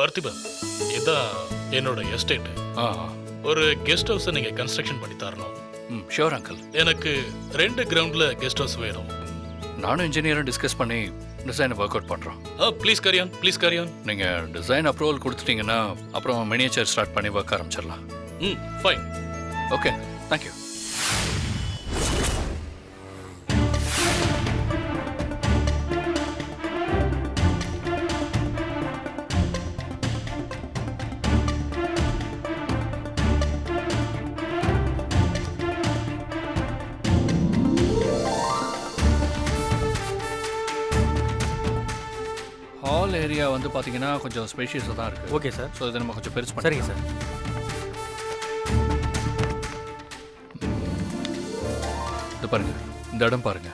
பார்த்திபன், இதான் என்னோட எஸ்டேட். ஆ ஒரு கெஸ்ட் ஹவுஸ் நீங்க கன்ஸ்ட்ரக்ஷன் பண்ணி தரணும். Sure uncle. எனக்கு 2 கிரவுண்ட்ல கெஸ்ட் ஹவுஸ் வேணும். நானும் இன்ஜினியரும் டிஸ்கஸ் பண்ணி டிசைனை ஒர்க் அவுட் பண்ணுறோம். Please carry on, please carry on. நீங்கள் டிசைன் அப்ரூவல் கொடுத்துட்டீங்கன்னா அப்புறம் மினியேச்சர் ஸ்டார்ட் பண்ணி ஒர்க் ஆரம்பிச்சிடலாம். Fine. Okay, thank you. Hall area வந்து பார்த்தீங்கன்னா கொஞ்சம் ஸ்பேஷியஸாக தான் இருக்குது. Okay sir. ஸோ இதை நம்ம கொஞ்சம் பெருசு பண்ணி. சரிங்க சார். இது பாருங்க, இந்த இடம் பாருங்க.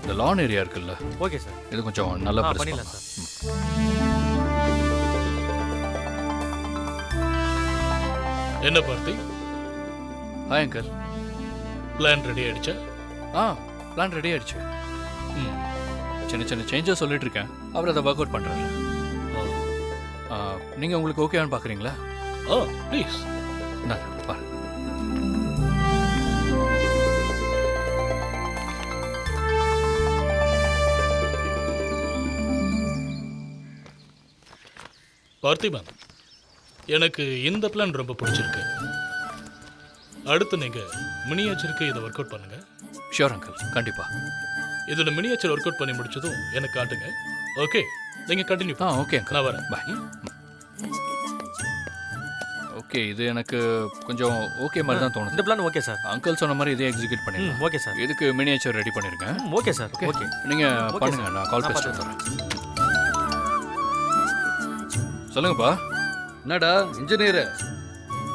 இந்த லான் ஏரியா இருக்குல்ல. Okay sir. இது கொஞ்சம் நல்லா பண்ணிடலாம் சார். என்ன Parthi? Hi uncle. Plan ready ஆயிடுச்சா? பிளான் ரெடி ஆயிடுச்சு. சின்ன சின்ன சேஞ்சஸ் சொல்லிட்டு இருக்கேன். அவர் அதை ஒர்க் அவுட் பண்ணுறாரு. நீங்கள் உங்களுக்கு ஓகேவான்னு பார்க்குறீங்களா? ப்ளீஸ். பாருங்க. பார்த்திபன், எனக்கு இந்த பிளான் ரொம்ப பிடிச்சிருக்கு. அடுத்து நீங்க மினியேச்சருக்கு இதை ஒர்க் அவுட் பண்ணுங்க. ஷியோர் அங்கிள், கண்டிப்பா. இதோட மினியேச்சர் ஒர்க் அவுட் பண்ணி முடிச்சதும் எனக்கு காட்டுங்க. ஓகே, நீங்க கண்டினியூ. ஓகே அங்கிள், நான் வரேன். பாய். ஓகே, இது எனக்கு கொஞ்சம் ஓகே மாதிரி தான் தோணுது. இந்த பிளான் ஓகே சார். அங்கிள் சொன்ன மாதிரி இதே எக்ஸிக்யூட் பண்ணிடலாம். Okay sir. இதுக்கு மினியேச்சர் ரெடி பண்ணிருக்கேன். Okay sir. ஓகே, நீங்கள் பண்ணுங்க, நான் கால் பேசிட்டு வந்துடுறேன். சொல்லுங்கப்பா. என்னடா இன்ஜினியர்,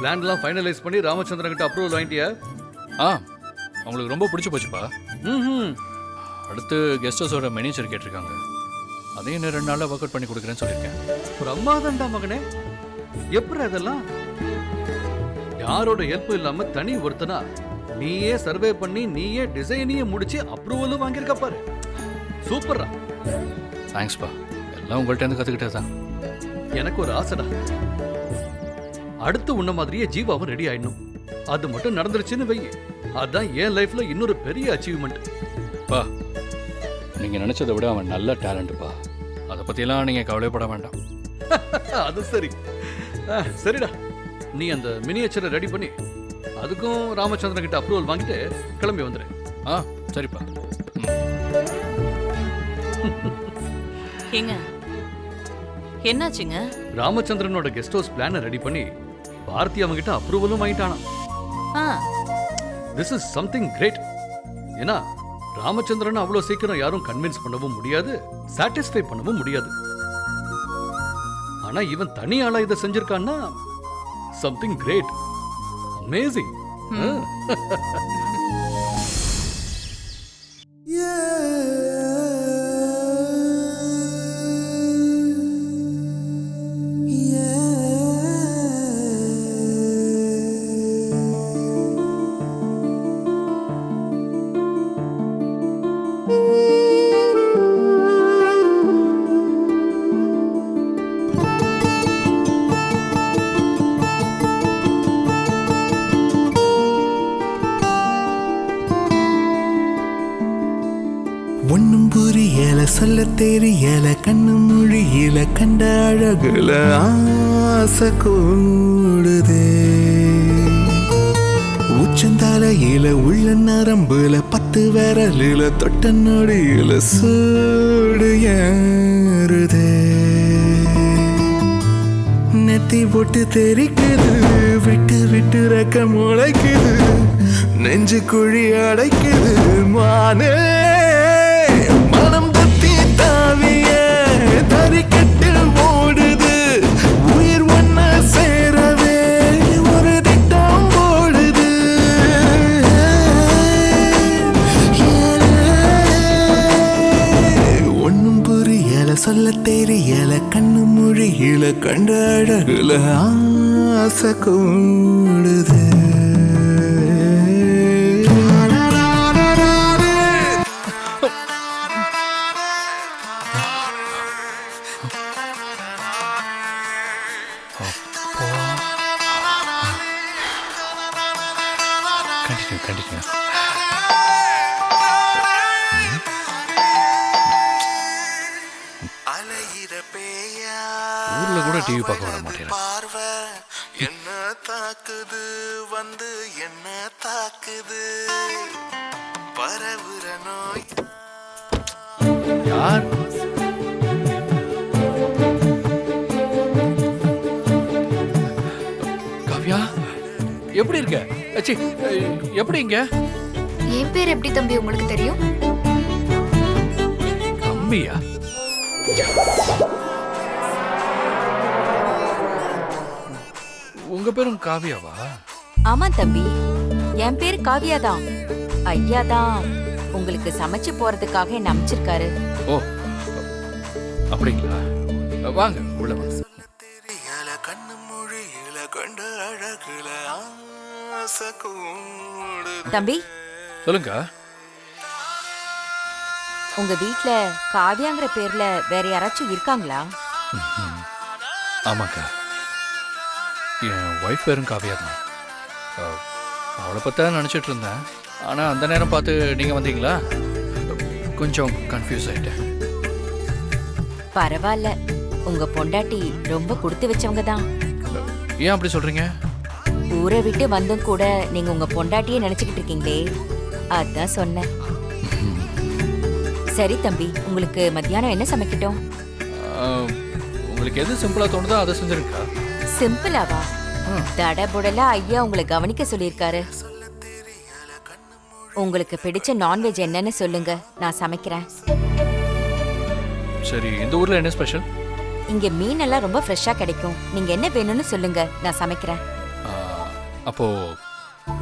பிளான்லாம் ஃபைனலைஸ் பண்ணி ராமச்சந்திரன் கிட்ட அப்ரூவல் வாங்கிட்டியா? அவங்களுக்கு ரொம்ப பிடிச்சி போச்சுப்பா. அடுத்து கெஸ்ட் ஹவுஸோட மேனேஜர் கேட்டிருக்காங்க. அதையும் இன்னும் 2 நாளில் ஒர்க் அவுட் பண்ணி கொடுக்குறேன்னு சொல்லியிருக்கேன். பிரமாதம்டா மகனே. எப்படி அதெல்லாம்? யாரோட ஹெல்ப் இல்லாம தனி ஒருத்தனா நீயே சர்வே பண்ணி நீயே டிசைனையே முடிச்சு அப்ரூவலும் வாங்கியிருக்க பாரு. சூப்பர்ரா. தேங்க்ஸ்ப்பா. எல்லாம் உங்கள்கிட்ட இருந்து கற்றுக்கிட்டே தான். எனக்கு ஒரு ஆசைடா, அடுத்து உன்ன மாதிரியே ஜீவாவும் ரெடி ஆயிடணும். அது மட்டும் நடந்துருச்சுன்னு வை, அதான் என் லைஃப்ல இன்னொரு பெரிய அச்சீவ்மெண்ட். பா, நீங்கள் நினச்சதை விட அவன் நல்ல டேலண்ட்டுப்பா. அதை பற்றியெல்லாம் நீங்கள் கவலைப்பட வேண்டாம். அது சரி. சரிடா, நீ அந்த மினியேச்சரை ரெடி பண்ணி அதுக்கும் ராமச்சந்திரன் கிட்ட அப்ரூவல் வாங்கிட்டு கிளம்பி வந்துடு. சரிப்பா. ஏங்க, என்னாச்சுங்க? ராமச்சந்திரனோட கெஸ்ட் ஹவுஸ் பிளானை ரெடி பண்ணி பார்த்தி அவங்கிட்ட அப்ரூவலும் வாங்கிட்டானா. This is something great. ஏன்னா ராமச்சந்திரன் அவ்வளவு சீக்கிரம் யாரும் கன்வின்ஸ் பண்ணவும் முடியாது, சாட்டிஸ்ஃபை பண்ணவும் முடியாது. ஆனா இவன் தனி ஆளா இதை செஞ்சிருக்கான்னா சம்திங் கிரேட், அமேசிங். ஒன்னும் புரியல, சொல்ல தெரியல, கண்ணு மொழியில கண்ட அழகுல ஆசை கூடுதே. உச்சந்தலையில உள்ள நரம்புல 10 விரலில தொட்ட நொடியில சூடு ஏறுதே. நெத்தி போட்டு தெரிக்குது, விட்டு விட்டு ரெக்க முளைக்குது, நெஞ்சு குழி அடைக்குது மானே. மனம் பத்தி தாவிய தறிக்கட்டில் ஓடுது, உயிர் ஒன்ன சேரவே ஒரு திட்டம் ஓடுது. ஒன்னும் புரியல, சொல்ல தெரியல, கண்ணு மொழியில கண்ட அழகுல ஆசை கூடுது. ஊர்ல கூட டிவி பார்க்க விட மாட்டேன். பார்வை என்ன தாக்குது வந்து என்ன தாக்குது பரவுற நோய். யார்? காவ்யா, எப்படி இருக்க? அச்சி, எப்படி இங்க? என் பேர் எப்படி தம்பி உங்களுக்கு தெரியும்? தம்பியா? உங்க பேரும் காவியாவா? ஆமா தம்பி, என் பேர் காவியா தான். ஐயா தான் உங்களுக்கு சமைச்சு போறதுக்காக என்ன அமைச்சிருக்காரு. ஓ, அப்படிங்களா? வாங்க உள்ள வாங்க. தெரியல கண்ணு மொழியில கண்ட அழகுல ஆசை கூடுது. தம்பி, சொல்லுங்க. உங்க வீட்ல காவியாங்கிற பேர்ல வேற யாராச்சும் இருக்காங்களா? ஆமாக்கா, என் ஒய்ஃப் பேரும் காவியா தான். அவளை பற்றி தான் நினச்சிட்டு இருந்தேன். ஆனால் அந்த நேரம் பார்த்து நீங்கள் வந்தீங்களா, கொஞ்சம் கன்ஃபியூஸ் ஆகிட்டேன். பரவாயில்ல, உங்க பொண்டாட்டி ரொம்ப கொடுத்து வச்சவங்க தான். ஏன் அப்படி சொல்கிறீங்க? ஊரை விட்டு வந்தும் கூட நீங்க உங்க பொண்டாட்டியே நினைச்சுக்கிட்டு இருக்கீங்களே, அதான் சொன்னேன். சரி தம்பி, உங்களுக்கு மத்தியானம் என்ன சமைக்கட்டும்? உங்களுக்கு எது சிம்பிளாக தோணுதோ அதை செஞ்சுருக்கா. சிம்பிளாவா? தடபுடலா ஐயா உங்களை கவனிக்க சொல்லியிருக்காரு. உங்களுக்கு பிடிச்ச நான்வெஜ் என்னன்னு சொல்லுங்க, நான் சமைக்கிறேன். சரி, இந்த ஊரில் என்ன ஸ்பெஷல்? இங்க மீன் எல்லாம் ரொம்ப ஃப்ரெஷ்ஷா கிடைக்கும். நீங்க என்ன வேணும்னு சொல்லுங்க, நான் சமைக்கிறேன். அப்போது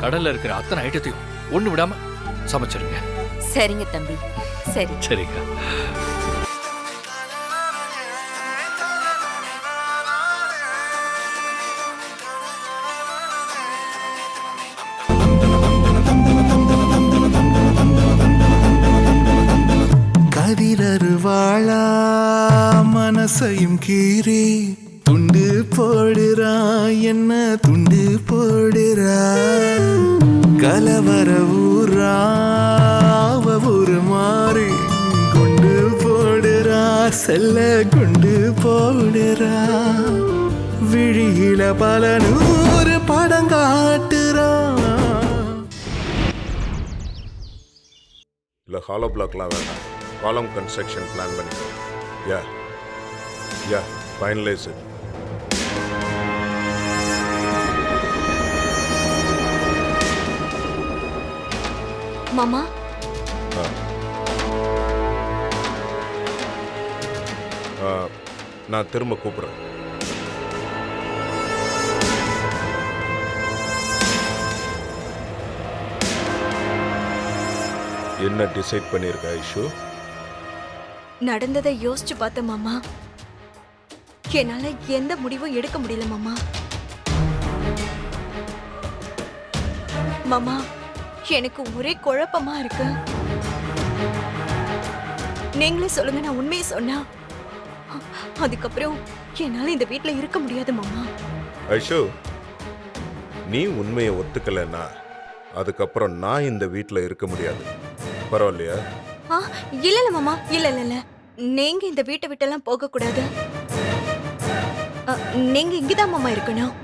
கடலில் இருக்கிற அத்தனை ஐட்டத்தையும் ஒன்று விடாமல் சமைச்சிருங்க. சரிங்க தம்பி, சரி. சரிங்க. கதிரருவாளா மனசையும் கீறி துண்டு போடுறா என்ன துண்டு போடுறா கலவர ஊரா ஒரு மாறி குண்டு போடுறா செல்ல குண்டு போடுறா விழியில பல 100 படம் காட்டுறா. இல்லை ஹாலோ பிளாக்லாம் வேண்டாம், காலம் கன்ஸ்ட்ரக்ஷன் பிளான் பண்ணிக்கோ. யா ஃபைனலைஸ் இட். மாமா, நான் திரும்ப கூப்பிட்றேன். என்ன டிசைட் பண்ணியிருக்க ஐஷு? நடந்ததை யோசிச்சு பார்த்தேன் மாமா. என்னால எந்த முடிவும் எடுக்க முடியல மாமா. மாமா, எனக்கு ஒரே குழப்பமா இருக்கு. நீங்களே சொல்லுங்க, நான் உண்மையை சொன்னா அதுக்கப்புறம் என்னால இந்த வீட்ல இருக்க முடியாது மாமா. ஐஷு, நீ உண்மையை ஒத்துக்கலைன்னா அதுக்கப்புறம் நான் இந்த வீட்டில் இருக்க முடியாது. பரவாயில்லையா? இல்ல இல்ல மாமா, இல்ல இல்ல இல்ல, நீங்க இந்த வீட்டை விட்டெல்லாம் போக கூடாது. நீங்க இங்கதான் மாமா இருக்கணும்.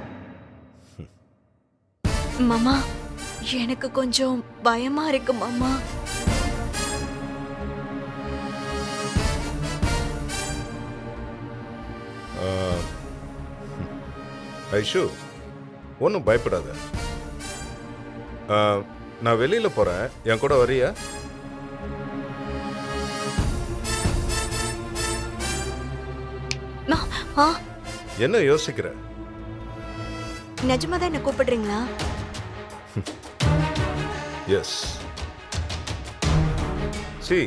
மாமா, எனக்கு கொஞ்சம் பயமா இருக்கு மாமா. ஐஷு, ஒன்றும் பயப்படாத. நான் வெளியில் போகிறேன், என் கூட வரியா? என்ன யோசிக்கிற? நிஜமாதான் என்ன கூப்பிடுறீங்களா? எஸ். சி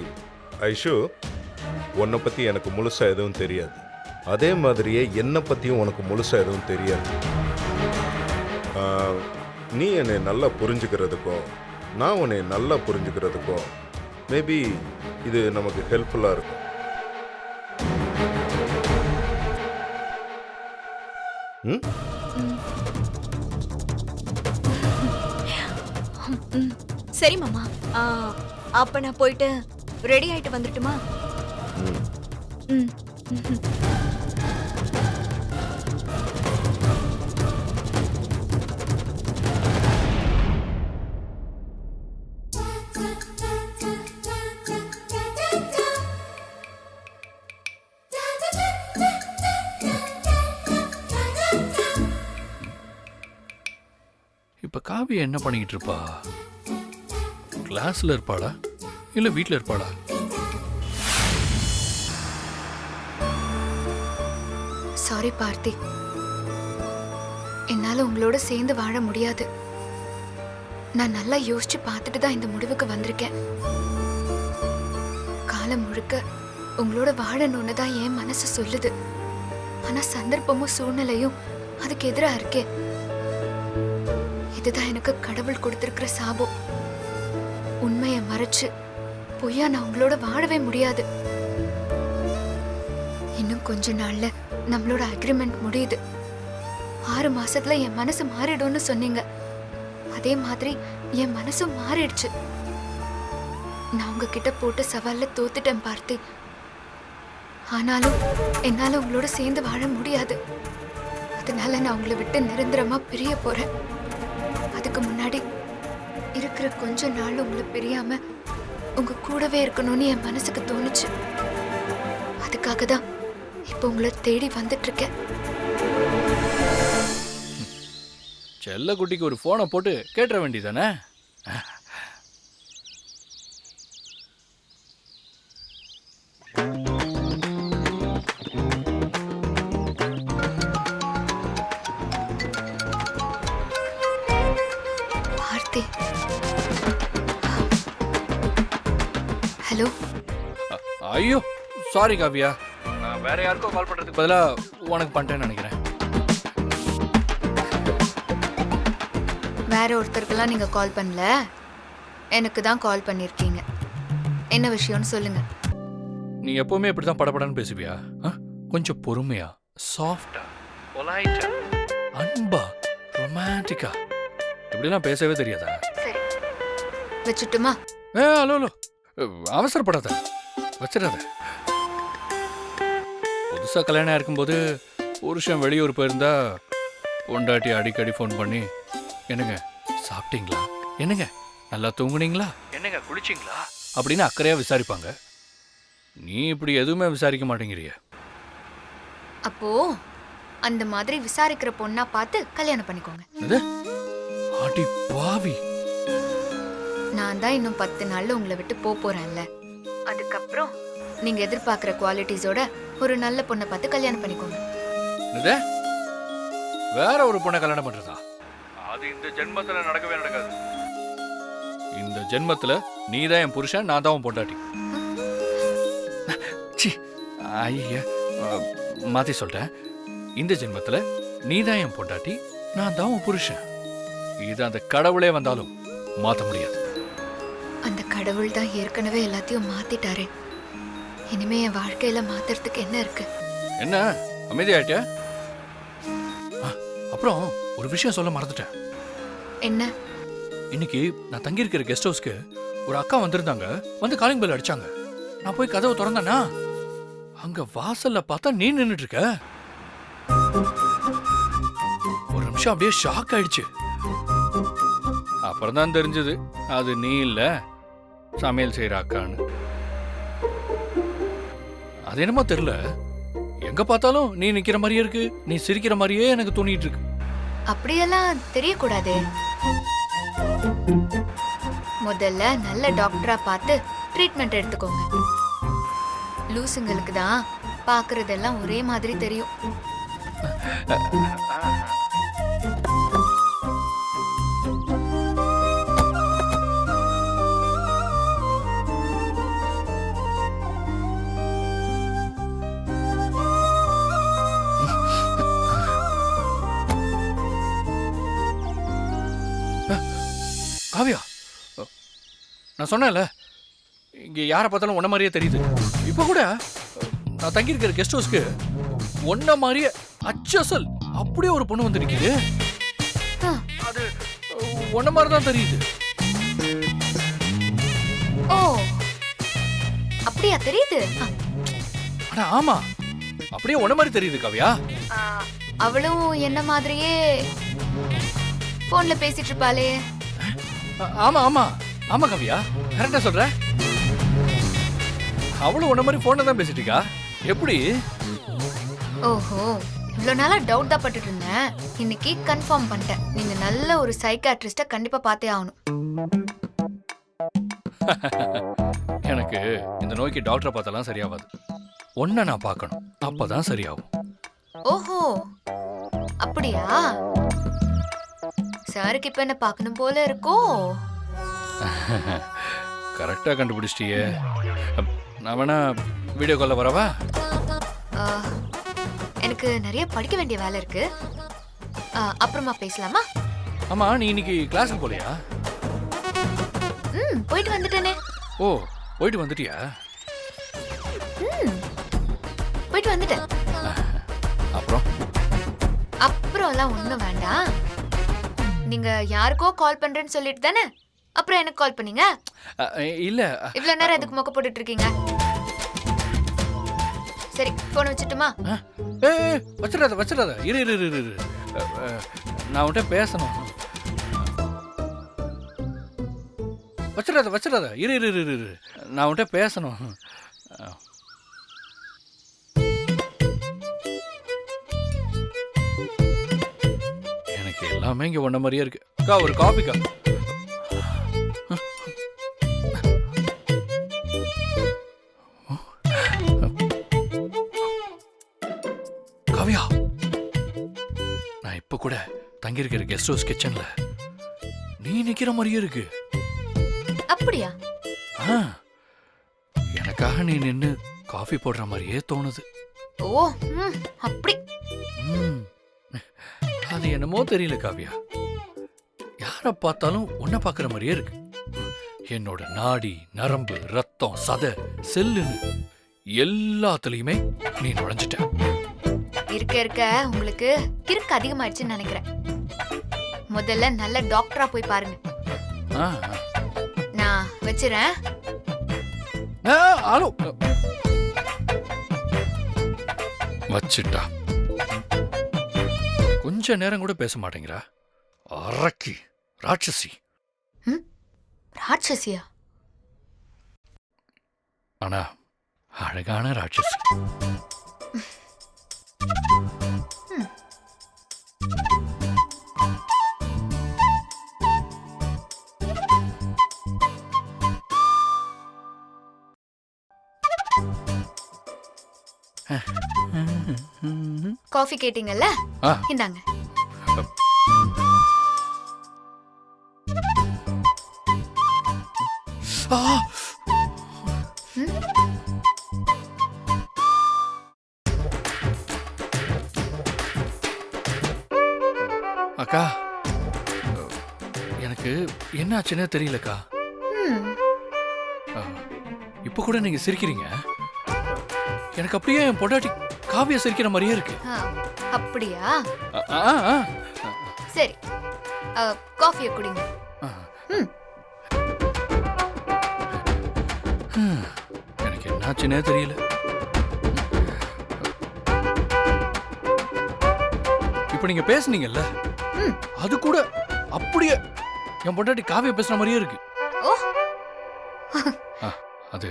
ஐஷு, உன்னை பற்றி எனக்கு முழுசாக எதுவும் தெரியாது. அதே மாதிரியே என்னை பற்றியும் உனக்கு முழுசாக எதுவும் தெரியாது. நீ என்னை நல்லா புரிஞ்சுக்கிறதுக்கும் நான் உன்னை நல்லா புரிஞ்சுக்கிறதுக்கும் மேபி இது நமக்கு ஹெல்ப்ஃபுல்லாக இருக்கும். சரி மாமா, அப்ப நான் போயிட்டு ரெடி ஆயிட்டு வந்துட்டுமா? ம். காவியா என்ன பண்ணிக்கிட்டு இருப்பா? கிளாஸ்ல இருப்பாளா இல்ல வீட்ல இருப்பாளா? சாரி பார்த்தி, என்னால உங்களோட சேர்ந்து வாழ முடியாது. நான் நல்லா யோசிச்சு பார்த்துட்டு தான் இந்த முடிவுக்கு வந்திருக்கேன். காலம் முழுக்க உங்களோட வாழணும்னு தான் என் மனசு சொல்லுது. ஆனா சந்தர்ப்பமும் சூழ்நிலையும் அதுக்கு எதிரா இருக்கே. இதுதான் எனக்கு கடவுள் கொடுத்திருக்கிற சாபம். உண்மையை மறைச்சு பொய்யா நான் உங்களோட வாழவே முடியாது. இன்னும் கொஞ்ச நாள்ல நம்மளோட அக்ரிமெண்ட் முடியுது. 6 மாசத்துல என் மனசு மாறிடும்னு சொன்னீங்க. அதே மாதிரி என் மனசும் மாறிடுச்சு. நான் உங்ககிட்ட போட்ட சவால்ல தோத்துட்டேன் பார்த்தி. ஆனாலும் என்னால உங்களோட சேர்ந்து வாழ முடியாது. அதனால நான் உங்களை விட்டு நிரந்தரமா பிரிய போறேன். அதுக்கு முன்னாடி இருக்கிற கொஞ்ச நாள் உங்களை பிரியாம உங்க கூடவே இருக்கணும்னு என் மனசுக்கு தோணுச்சு. அதுக்காக தான் இப்போ உங்களை தேடி வந்துட்டு இருக்கேன். செல்ல குட்டிக்கு ஒரு போனை போட்டு கேட்டுற வேண்டியதானே? பார்த்தி, ஹலோ. ஐயோ சாரி காவியா, நான் வேற யாருக்கோ கால் பண்றதுக்கு பதிலா உனக்கு பண்ணிட்டேன்னு நினைக்கிறேன். வேற ஒருத்தருக்கெல்லாம் நீங்க கால் பண்ணல, எனக்கு தான் கால் பண்ணிருக்கீங்க. என்ன விஷயம்னு சொல்லுங்க. நீ எப்பவுமே இப்படிதான் படபடன்னு பேசுவியா? கொஞ்சம் பொறுமையா, சாஃப்டா, பொலைட்டா, அன்பா, ரொமான்டிக்கா இப்படிலாம் பேசவே தெரியாதா? சரி, வச்சுட்டுமா? ஹலோ ஹலோ, அவசரப்படாத, வச்சிடாத. புதுசா கல்யாணம் இருக்கும்போது புருஷன் வெளியூர் போயிருந்தா பொண்டாட்டி அடிக்கடி ஃபோன் பண்ணி என்னங்க சாப்பிட்டீங்களா, என்னங்க நல்லா தூங்குனீங்களா, என்னங்க குளிச்சிங்களா அப்படின்னு அக்கறையா விசாரிப்பாங்க. நீ இப்படி எதுவுமே விசாரிக்க மாட்டேங்கிறிய. அப்போ அந்த மாதிரி விசாரிக்கிற பொண்ணா பார்த்து கல்யாணம் பண்ணிக்கோங்க. அது அடி பாவி. நான் தான் இன்னும் 10 நாள்ல உங்களை விட்டு போறேன்ல. அதுக்கப்புறம் நீங்க எதிர்பார்க்கிற குவாலிட்டிஸோட ஒரு நல்ல பொண்ணை பார்த்து கல்யாணம் பண்ணிக்கோங்க. இது வேற ஒரு பொண்ணை கல்யாணம் பண்றதா? அது இந்த ஜென்மத்துல நடக்கவே நடக்காது. இந்த ஜென்மத்துல நீ தான் என் புருஷன், நான் தான் உன் பொண்டாட்டி. ஐயா மாத்தி சொல்லிட்டேன். இந்த ஜென்மத்துல நீ தான் என் பொண்டாட்டி, நான் தான் உன் புருஷன். இது அந்த கடவுளே வந்தாலும் மாத்த முடியாது. அந்த கடவுள் தான் ஏற்கனவே எல்லாத்தையும் மாத்திட்டாரே. இனிமே என் வாழ்க்கையில மாத்துறதுக்கு என்ன இருக்கு? என்ன அமைதியாயிட்ட? அப்புறம் ஒரு விஷயம் சொல்ல மறந்துட்டேன். என்ன? இன்னைக்கு நான் தங்கியிருக்கிற கெஸ்ட் ஹவுஸ்க்கு ஒரு அக்கா வந்திருந்தாங்க. வந்து காலிங் பெல் அடிச்சாங்க. நான் போய் கதவை திறந்தேனா அங்க வாசல்ல பார்த்தா நீ நின்னுட்டு இருக்க. ஒரு நிமிஷம் அப்படியே ஷாக் ஆயிடுச்சு. அப்புறம் தான் தெரிஞ்சது அது நீ இல்ல, சமையல் செய்யற அக்கான்னு. அது என்னமோ தெரியல, எங்க பார்த்தாலும் நீ நிக்கிற மாதிரியே இருக்கு, நீ சிரிக்கிற மாதிரியே எனக்கு தோணிட்டு இருக்கு. அப்படியெல்லாம் தெரியக்கூடாது. முதல்ல நல்ல டாக்டரா பார்த்து ட்ரீட்மெண்ட் எடுத்துக்கோங்க. லூசுங்களுக்கு தான் பார்க்கறதெல்லாம் ஒரே மாதிரி தெரியும். காவியா, நான் சொன்னேன்ல இங்க யாரை பார்த்தாலும் உன்ன மாதிரியே தெரியுது. இப்ப கூட நான் தங்கியிருக்கிற கெஸ்ட் ஹவுஸ்க்கு உன்ன மாதிரியே அச்சசல் அப்படியே ஒரு பொண்ணு வந்து நிக்குது. அது உன்ன மாதிரி தான் தெரியுது. ஓ, அப்படியா தெரியுது? ஆனா ஆமா, அப்படியே உன்ன மாதிரி தெரியுது காவியா. அவளும் என்ன மாதிரியே போன்ல பேசிட்டு இருப்பாளே. ஆமா ஆமா ஆமா காவியா, கரெக்டா சொல்ற. அவளும் உன்ன மாதிரி போன்ல தான் பேசிட்டு இருக்கா. எப்படி? ஓஹோ, இவ்வளோ நாளாக டவுட் தான் பட்டுட்டு இருந்தேன். இன்னைக்கு கன்ஃபார்ம் பண்ணிட்டேன். நீங்க நல்ல ஒரு சைக்காட்ரிஸ்டை கண்டிப்பா பார்த்தே ஆகணும். எனக்கு இந்த நோய்க்கு டாக்டரை பார்த்தாலாம் சரியாகாது. ஒன்றை நான் பார்க்கணும், அப்பதான் சரியாகும். ஓஹோ, அப்படியா? சாருக்கு இப்ப என்ன பார்க்கணும் போல இருக்கோ? கரெக்டாக கண்டுபிடிச்சிட்டியே. நான் வேணா வீடியோ காலில் வரவா? எனக்கு நிறைய படிக்க வேண்டிய வேலை இருக்கு. அப்புறமா பேசலாமா? ஆமாம், நீ இன்னைக்கு கிளாஸுக்கு போகலையா? போயிட்டு வந்துட்டேனே. ஓ, போயிட்டு வந்துட்டியா? போயிட்டு வந்துட்டேன். அப்புறம் எல்லாம் ஒண்ணும் வேண்டாம். நீங்க யாருக்கோ கால் பண்றேன்னு சொல்லிட்டு தானே அப்புறம் எனக்கு கால் பண்ணீங்க? இல்ல, இவ்வளவு நேரம் எதுக்கு மொக்க போட்டுட்டு இருக்கீங்க? சரி, போன் வச்சுட்டுமா? வச்சிடாத. இரு. நான் உன்கிட்ட பேசணும். வச்சிடாத. இரு. நான் உன்கிட்ட பேசணும். எனக்கு எல்லாமே இங்க ஒன்ன மாதிரியே இருக்கு. அக்கா, ஒரு காபிக்கா. காவியா, நான் இப்ப கூட தங்கியிருக்கிற கெஸ்ட் ஹவுஸ் கிச்சன்ல நீ நிக்கிற மாதிரியே இருக்கு. அப்படியா? எனக்காக நீ நின்னு காஃபி போடுற மாதிரியே தோணுது. ஓ, அப்படி. அது என்னமோ தெரியல காவியா, யாரை பார்த்தாலும் உன்னை பார்க்குற மாதிரியே இருக்கு. என்னோட நாடி, நரம்பு, ரத்தம், சதை, செல்லுன்னு எல்லாத்துலயுமே நீ நுழைஞ்சிட்ட. இருக்க உங்களுக்கு கிறுக்கு அதிகமாயிடுச்சுன்னு நினைக்கிறேன். முதல்ல நல்ல டாக்டரா போய் பாருங்க. நான் வச்சிரேன். ஹலோ, வச்சிட்டா. கொஞ்ச நேரம் கூட பேச மாட்டேங்கிறா. அரக்கி, ராட்சசி. ராட்சசியா? ஆனா அழகான ராட்சசி. காஃபி கேட்டீங்கல்ல, இந்தாங்க. அக்கா, எனக்கு என்ன ஆச்சுன்னே தெரியலக்கா. இப்ப கூட நீங்க சிரிக்கிறீங்க. எனக்கு அப்படியே என் பொண்டாட்டி காவியா சிரிக்கிற மாதிரியே இருக்கு. அப்படியா? சரி, காஃபியை குடிங்க. எனக்கு என்னாச்சுன்னே தெரியல. இப்ப நீங்க பேசுனீங்கல்ல, அது கூட அப்படியே என் பொண்டாட்டி காவியா பேசுற மாதிரியே இருக்கு. அது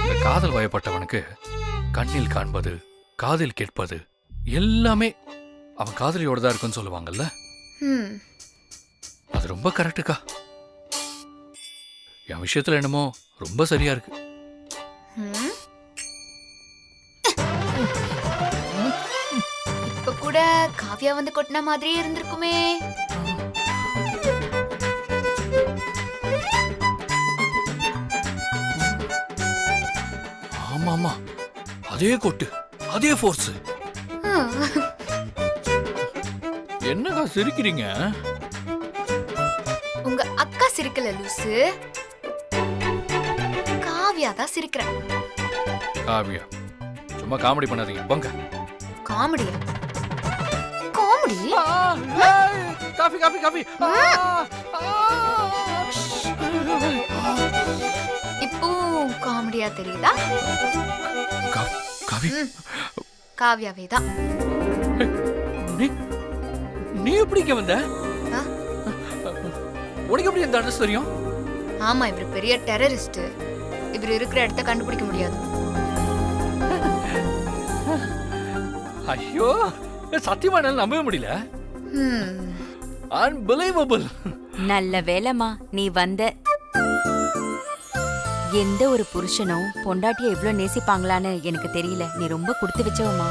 இந்த காதல் வயப்பட்டவனுக்கு கண்ணில் காண்பது, காதில் கேட்பது எல்லாமே அவன் காதலியோட தான் இருக்குன்னு சொல்லுவாங்கல்ல. அது ரொம்ப கரெக்டுக்கா. என் விஷயத்துல என்னமோ ரொம்ப சரியா இருக்கு. இப்ப கூட காவியா வந்து கொட்டின மாதிரியே இருந்திருக்குமே. ஆமா, அதே கொட்டு, அதே ஃபோர்ஸ். என்னக்கா சிரிக்கிறீங்க? உங்க அக்கா சிரிக்கல லூசு, காவியா தான் சிரிக்கிறேன். காவியா, சும்மா காமெடி பண்ணாதீங்க போங்க. காமெடியா? காமெடி? காஃபி. இப்போ காமெடியா தெரியுதா? காவி, காவியாவே தான். நீ எப்படி இங்க வந்த? உனக்கு எப்படி இந்த அட்ரஸ் தெரியும்? ஆமா, இவர் பெரிய டெரரிஸ்ட். இவர் இருக்கிற இடத்த கண்டுபிடிக்க முடியாது. ஐயோ, சத்தியமா என்னால நம்பவே முடியல. அன்பிலீவபிள். நல்ல வேலைம்மா நீ வந்த. எந்த ஒரு புருஷனும் பொண்டாட்டியை இவ்ளோ நேசிப்பாங்களான்னு எனக்கு தெரியல. நீ ரொம்ப கொடுத்து வச்சவம்மா.